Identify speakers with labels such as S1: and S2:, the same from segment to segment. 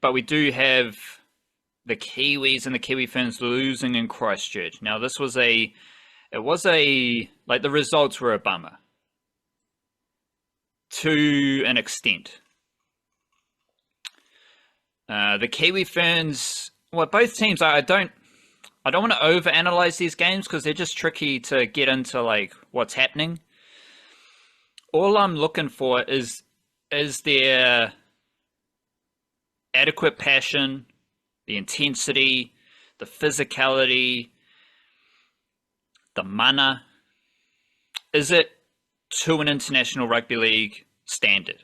S1: but we do have the Kiwis and the Kiwi Ferns losing in Christchurch. Now, this was a, it was a, like the results were a bummer to an extent. The Kiwi Ferns, well, both teams, I don't want to overanalyze these games because they're just tricky to get into like what's happening. All I'm looking for is there adequate passion, the intensity, the physicality, the mana? Is it to an international rugby league standard?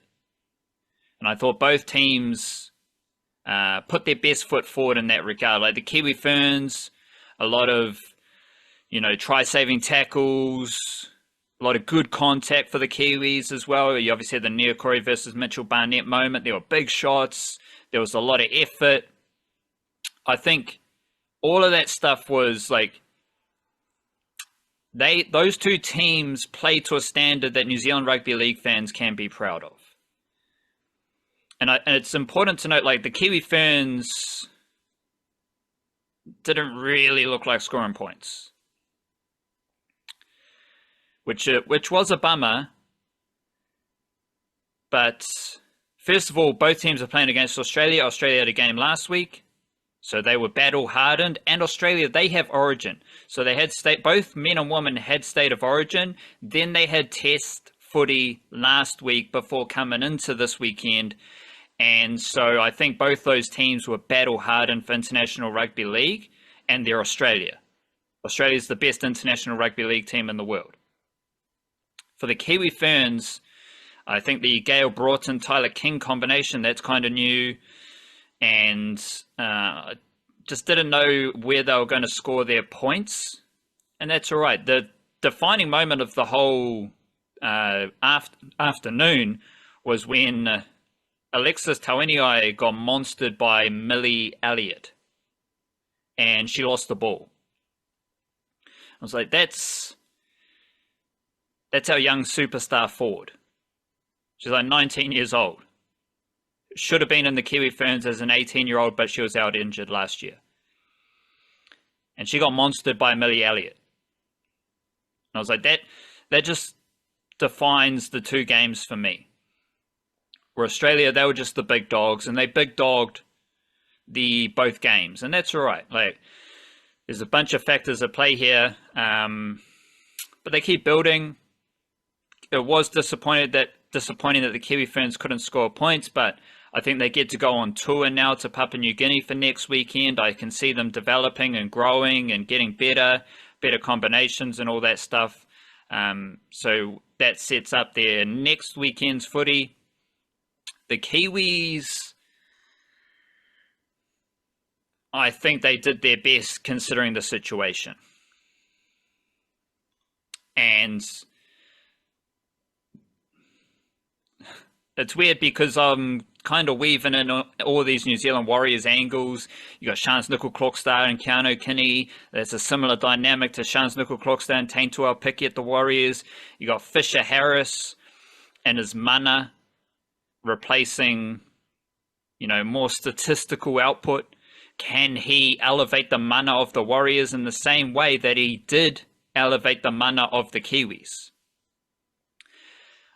S1: And I thought both teams put their best foot forward in that regard. Like the Kiwi Ferns, a lot of, try-saving tackles, a lot of good contact for the Kiwis as well. You obviously had the Neokori versus Mitchell Barnett moment. There were big shots. There was a lot of effort. I think all of that stuff was like, those two teams played to a standard that New Zealand Rugby League fans can be proud of. And it's important to note, like, the Kiwi Ferns didn't really look like scoring points, which was a bummer. But first of all, both teams are playing against Australia. Australia had a game last week, so they were battle hardened. And Australia, they have origin, so they had both men and women had state of origin. Then they had test footy last week before coming into this weekend. And so I think both those teams were battle hardened for International Rugby League, and they're Australia. Australia's the best International Rugby League team in the world. For the Kiwi Ferns, I think the Gale Broughton, Tyler King combination, that's kind of new. And just didn't know where they were going to score their points. And that's all right. The defining moment of the whole afternoon was when Alexis Tauiniai got monstered by Millie Elliott, and she lost the ball. I was like, that's our young superstar forward. She's like 19 years old. Should have been in the Kiwi Ferns as an 18-year-old, but she was out injured last year. And she got monstered by Millie Elliott. And I was like, that just defines the two games for me. Where Australia, they were just the big dogs, and they big dogged both games, and that's all right. Like, there's a bunch of factors at play here, but they keep building. It was disappointing that the Kiwi Ferns couldn't score points, but I think they get to go on tour now to Papua New Guinea for next weekend. I can see them developing and growing and getting better combinations and all that stuff. So that sets up their next weekend's footy. The Kiwis, I think they did their best considering the situation. And it's weird because I'm kind of weaving in all these New Zealand Warriors angles. You got Shans Nickel-Clockstar and Keanu Kinney. There's a similar dynamic to Shans Nickel-Clockstar and Taintua Piki at the Warriors. You got Fisher Harris and his mana replacing, more statistical output. Can he elevate the mana of the Warriors in the same way that he did elevate the mana of the Kiwis?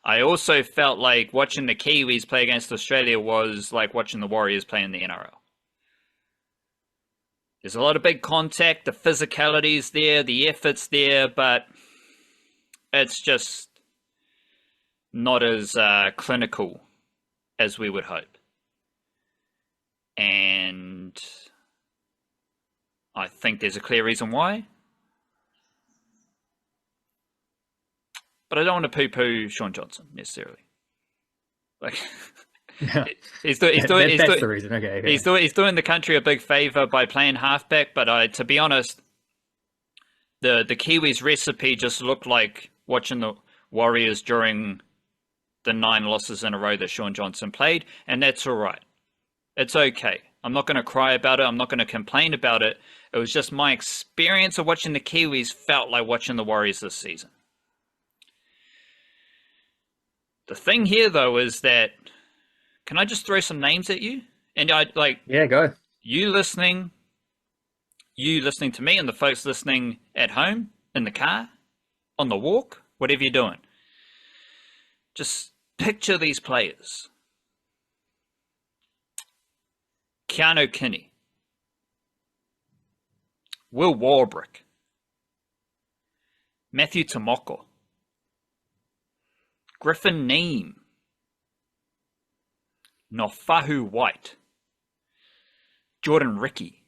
S1: I also felt like watching the Kiwis play against Australia was like watching the Warriors play in the NRL. There's a lot of big contact, the physicality's there, the effort's there, but it's just not as clinical as we would hope. And I think there's a clear reason why. But I don't want to poo-poo Sean Johnson necessarily. Like,
S2: Yeah.
S1: he's
S2: That's the reason. Okay.
S1: he's doing the country a big favor by playing halfback. But to be honest, the Kiwis recipe just looked like watching the Warriors during the 9 losses in a row that Sean Johnson played, and that's all right. It's okay. I'm not going to cry about it. I'm not going to complain about it. It was just my experience of watching the Kiwis felt like watching the Warriors this season. The thing here, though, is that, can I just throw some names at you? And I like
S2: Yeah, go.
S1: you listening to me and the folks listening at home, in the car, on the walk, whatever you're doing. Just picture these players. Keanu Kinney, Will Warbrick, Matthew Tomoko, Griffin Neame, Nofahu White, Jordan Ricky,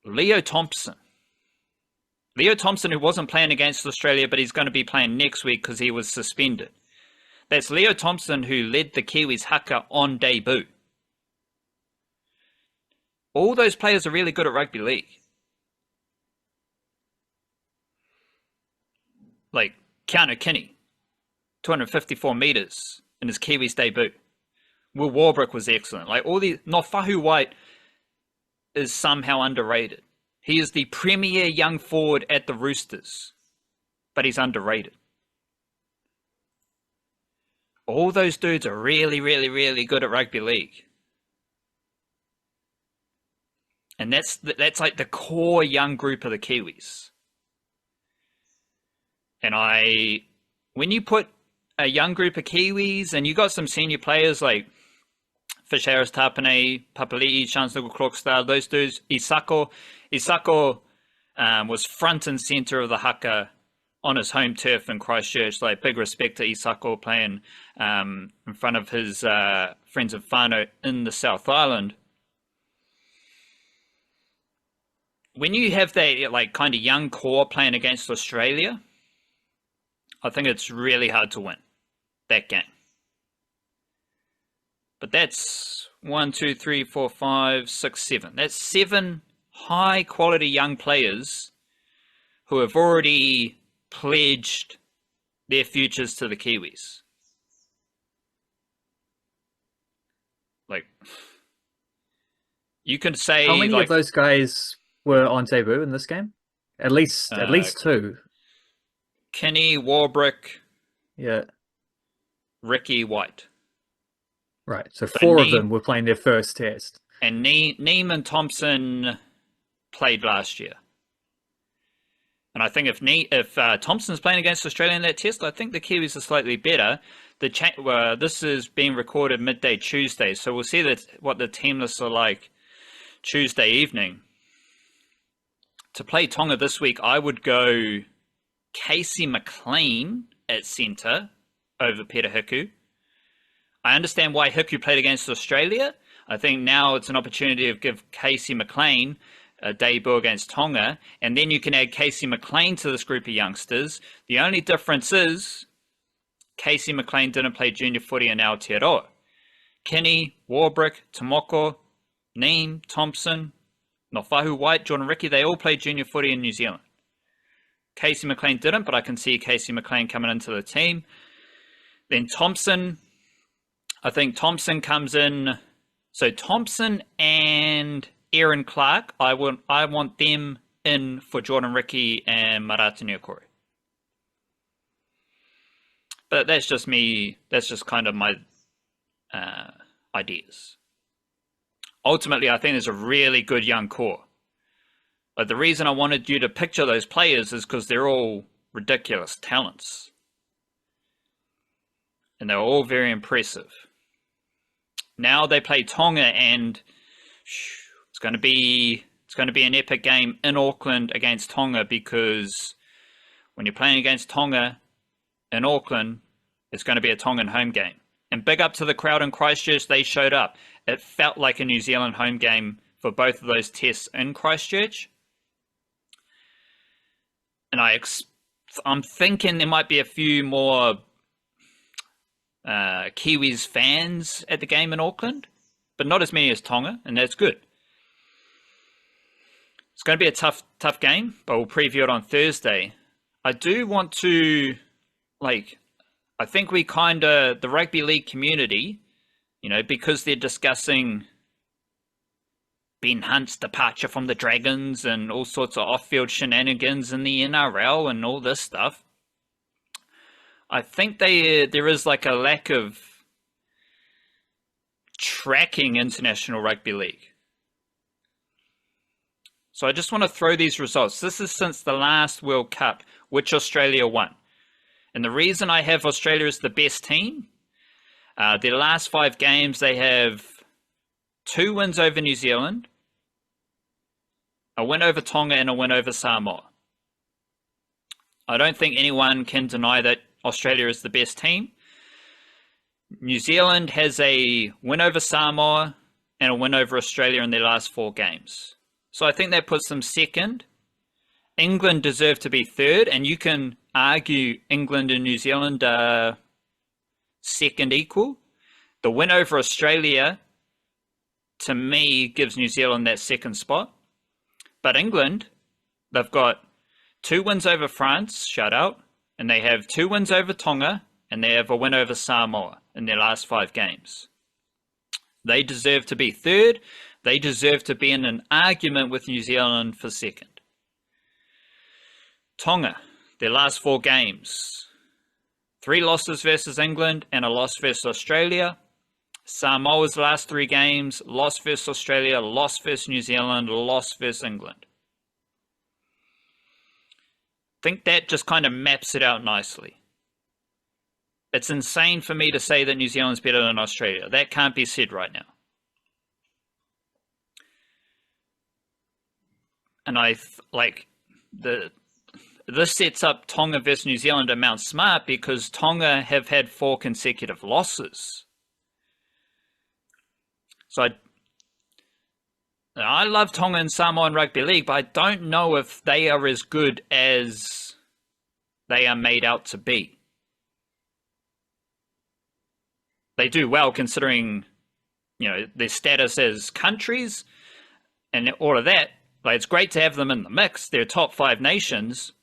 S1: Leo Thompson. Leo Thompson, who wasn't playing against Australia, but he's going to be playing next week because he was suspended. That's Leo Thompson, who led the Kiwis haka on debut. All those players are really good at rugby league. Like Keanu Kinney, 254 metres in his Kiwis debut. Will Warbrick was excellent. Like all these, Nofahu White is somehow underrated. He is the premier young forward at the Roosters, but he's underrated. All those dudes are really, really, really good at rugby league. And that's like the core young group of the Kiwis. And when you put a young group of Kiwis and you got some senior players like Fish Harris Tapane, Papali'i, Chancellor Krokstad, those dudes, Isako was front and centre of the haka on his home turf in Christchurch. Like big respect to Isako playing in front of his friends of whānau in the South Island. When you have that like kind of young core playing against Australia, I think it's really hard to win that game. But that's 1, 2, 3, 4, 5, 6, 7. That's 7 high quality young players who have already pledged their futures to the Kiwis. Like, you can say
S2: how many
S1: like,
S2: of those guys were on debut in this game? At least 2.
S1: Kinney, Warbrick,
S2: Yeah.
S1: Ricky, White.
S2: Right. So 4 of them were playing their first test.
S1: And Neame and Thompson played last year. And I think if Thompson's playing against Australia in that test, I think the Kiwis are slightly better. This is being recorded midday Tuesday, so we'll see what the team lists are like Tuesday evening. To play Tonga this week, I would go Casey McLean at centre over Peter Hiku. I understand why Hiku played against Australia. I think now it's an opportunity to give Casey McLean a debut against Tonga, and then you can add Casey McLean to this group of youngsters. The only difference is Casey McLean didn't play junior footy in Aotearoa. Kinney, Warbrick, Tomoko, Neame, Thompson, Nofahu White, Jordan Ricky, they all played junior footy in New Zealand. Casey McLean didn't, but I can see Casey McLean coming into the team. Then Thompson, I think Thompson comes in. So Thompson and Aaron Clark, I want them in for Jordan Ricky and Marata Niokore. But that's just me. That's just kind of my ideas. Ultimately, I think there's a really good young core. But the reason I wanted you to picture those players is because they're all ridiculous talents. And they're all very impressive. Now they play Tonga, and it's going to be an epic game in Auckland against Tonga, because when you're playing against Tonga in Auckland, it's going to be a Tongan home game. And big up to the crowd in Christchurch, they showed up. It felt like a New Zealand home game for both of those tests in Christchurch. And I'm thinking there might be a few more Kiwis fans at the game in Auckland, but not as many as Tonga, and that's good. It's going to be a tough game, but we'll preview it on Thursday. I do want to, I think the rugby league community, because they're discussing Ben Hunt's departure from the Dragons and all sorts of off-field shenanigans in the NRL and all this stuff, I think there is like a lack of tracking International Rugby League. So I just want to throw these results. This is since the last World Cup, which Australia won. And the reason I have Australia as the best team, their last 5 games, they have 2 wins over New Zealand, a win over Tonga, and a win over Samoa. I don't think anyone can deny that Australia is the best team. New Zealand has a win over Samoa and a win over Australia in their last 4 games. So I think that puts them second. England deserve to be third, and you can argue England and New Zealand are second equal. The win over Australia, to me, gives New Zealand that second spot. But England, they've got 2 wins over France, shout out, and they have 2 wins over Tonga, and they have a win over Samoa in their last 5 games. They deserve to be third. They deserve to be in an argument with New Zealand for second. Tonga, their last 4 games, 3 losses versus England and a loss versus Australia. Samoa's last 3 games, loss versus Australia, loss versus New Zealand, loss versus England. I think that just kind of maps it out nicely. It's insane for me to say that New Zealand's better than Australia. That can't be said right now. And this sets up Tonga versus New Zealand at Mount Smart because Tonga have had 4 consecutive losses. So I love Tonga and Samoa in rugby league, but I don't know if they are as good as they are made out to be. They do well considering, their status as countries and all of that. Like, it's great to have them in the mix. They're top 5 nations.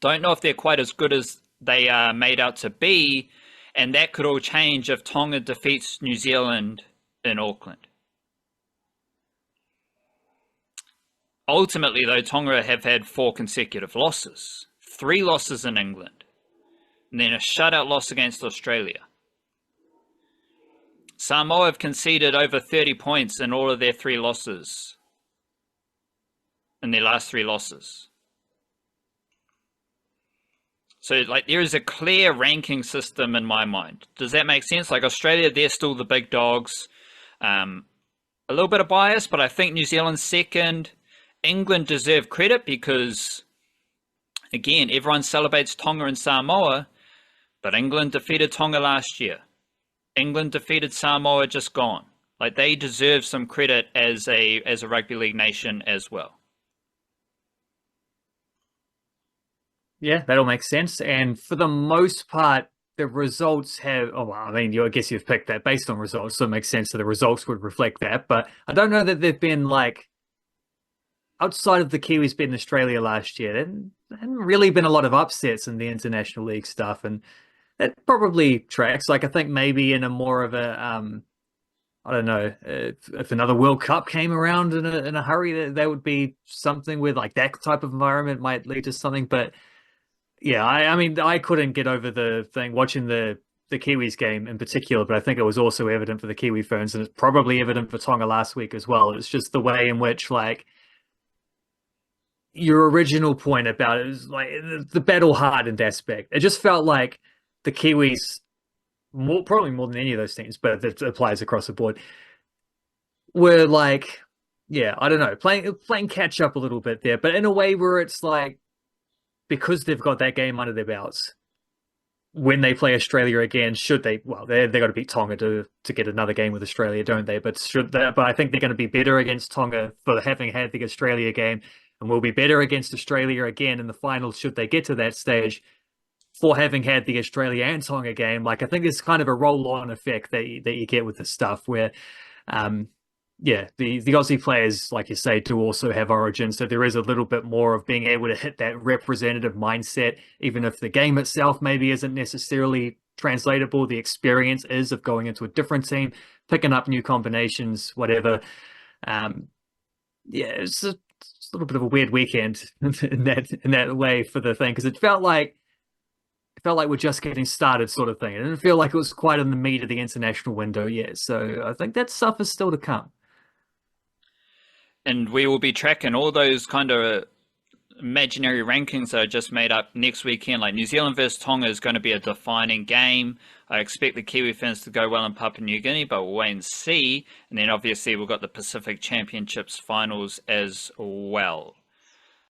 S1: Don't know if they're quite as good as they are made out to be, and that could all change if Tonga defeats New Zealand in Auckland. Ultimately, though, Tonga have had 4 consecutive losses. 3 losses in England, and then a shutout loss against Australia. Samoa have conceded over 30 points in all of their 3 losses. In their last 3 losses. So, there is a clear ranking system in my mind. Does that make sense? Australia, they're still the big dogs. A little bit of bias, but I think New Zealand's second. England deserve credit because, again, everyone celebrates Tonga and Samoa, but England defeated Tonga last year. England defeated Samoa just gone. They deserve some credit as a rugby league nation as well.
S2: Yeah, that all makes sense. And for the most part, the results have, I guess you've picked that based on results, so it makes sense that the results would reflect that. But I don't know that they've been outside of the Kiwis beating Australia last year, there hadn't really been a lot of upsets in the international league stuff. And that probably tracks. I think maybe in a more of a, I don't know, if another World Cup came around in a hurry, that would be something where that type of environment might lead to something. But yeah, I couldn't get over the thing watching the Kiwis game in particular, but I think it was also evident for the Kiwi Ferns, and it's probably evident for Tonga last week as well. It's just the way in which your original point about it is the battle hardened aspect. It just felt like the Kiwis, probably more than any of those teams, but it applies across the board, were I don't know, playing catch up a little bit there, but in a way where it's because they've got that game under their belts, when they play Australia again, should they? Well, they got to beat Tonga to get another game with Australia, don't they? But but I think they're going to be better against Tonga for having had the Australia game, and will be better against Australia again in the final should they get to that stage for having had the Australia and Tonga game. I think there's kind of a roll-on effect that you get with this stuff where, the Aussie players, like you say, do also have origin. So there is a little bit more of being able to hit that representative mindset, even if the game itself maybe isn't necessarily translatable. The experience is of going into a different team, picking up new combinations, whatever. It's a little bit of a weird weekend in that way for the thing, because it felt like felt like we're just getting started sort of thing. It didn't feel like it was quite in the meat of the international window yet. So I think that stuff is still to come.
S1: And we will be tracking all those kind of imaginary rankings that are just made up next weekend. Like New Zealand versus Tonga is going to be a defining game. I expect the Kiwi Ferns to go well in Papua New Guinea, but we'll wait and see. And then obviously we've got the Pacific Championships finals as well.